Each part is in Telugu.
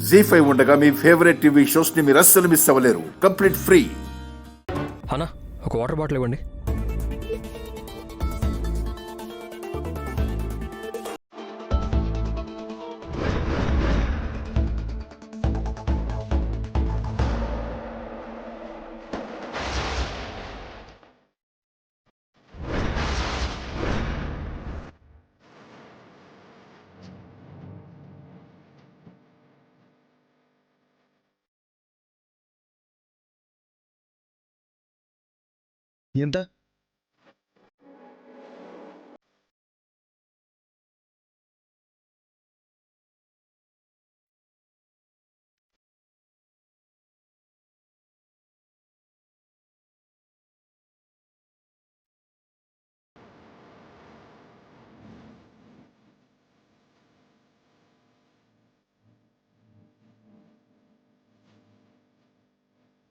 జీ5 ఉండగా మీ ఫేవరెట్ టీవీ షోస్ ని మీరు అస్సలు మిస్ అవ్వలేరు. Complete free. అన్నా ఒక వాటర్ బాటిల్ ఇవ్వండి. ఎంత?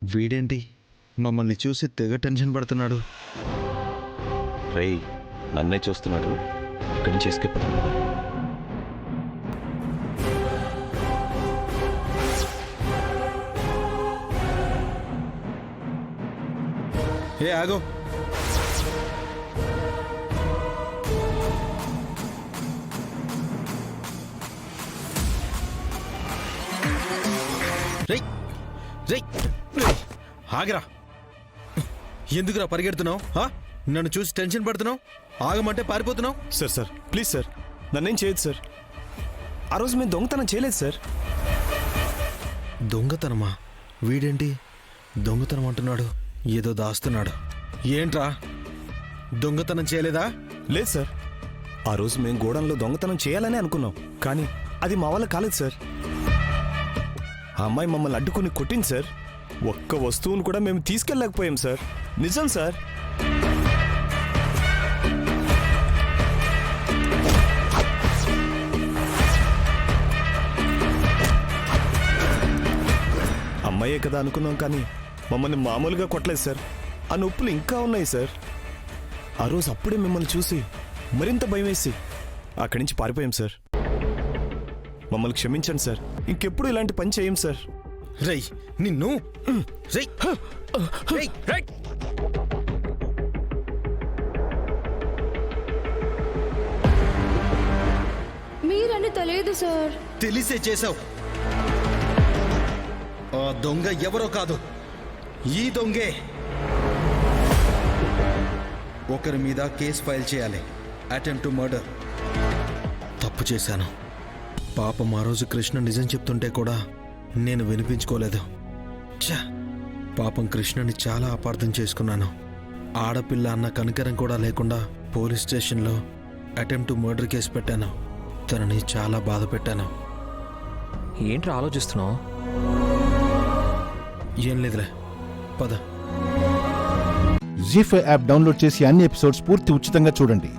వీడేంటి మమ్మల్ని చూసి తెగ టెన్షన్ పడుతున్నాడు. రేయ్, నన్నే చూస్తున్నాడు. ఇక్కడి నుంచి ఎస్కేప్ అవుతాను. ఏ ఆగో, ఆగరా. ఎందుకురా పరిగెడుతున్నావు? నన్ను చూసి టెన్షన్ పడుతున్నావు? ఆగమంటే పారిపోతున్నావు. సార్ ప్లీజ్ సార్, నన్నేం చేయదు సార్. ఆ రోజు మేము దొంగతనం చేయలేదు సార్. దొంగతనమా? వీడేంటి దొంగతనం అంటున్నాడు? ఏదో దాస్తున్నాడు. ఏంట్రా, దొంగతనం చేయలేదా? లేదు సార్, ఆ రోజు మేము గోడంలో దొంగతనం చేయాలని అనుకున్నాం, కానీ అది మా వల్ల కాలేదు సార్. ఆ అమ్మాయి మమ్మల్ని అడ్డుకుని కొట్టింది సార్. ఒక్క వస్తువును కూడా మేము తీసుకెళ్ళలేకపోయాం సార్. నిజం సార్. అమ్మాయే కదా అనుకున్నాం, కానీ మమ్మల్ని మామూలుగా కొట్టలేదు సార్. ఆ నొప్పులు ఇంకా ఉన్నాయి సార్. ఆ రోజు అప్పుడే మిమ్మల్ని చూసి మరింత భయం వేసి అక్కడి నుంచి పారిపోయాం సార్. మమ్మల్ని క్షమించండి సార్. ఇంకెప్పుడు ఇలాంటి పని చేయం సార్. రై నిన్ను మీరని తెలియదు సార్. తెలిసే చేసావు. ఆ దొంగ ఎవరో కాదు, ఈ దొంగే. ఒకరి మీద కేసు ఫైల్ చేయాలి. Attempt to murder. తప్పు చేశాను. పాపం ఆ రోజు కృష్ణ నిజం చెప్తుంటే కూడా నేను వినిపించుకోలేదు. పాపం కృష్ణని చాలా అపార్థం చేసుకున్నాను. ఆడపిల్ల అన్న కనికరం కూడా లేకుండా పోలీస్ స్టేషన్లో అటెంప్ట్ టు మర్డర్ కేసు పెట్టాను. తనని చాలా బాధ పెట్టాను. ఏంట్రా ఆలోచిస్తున్నావు? ఏం లేదులే, పద. జీ5 యాప్ డౌన్లోడ్ చేసి అన్ని ఎపిసోడ్స్ పూర్తి ఉచితంగా చూడండి.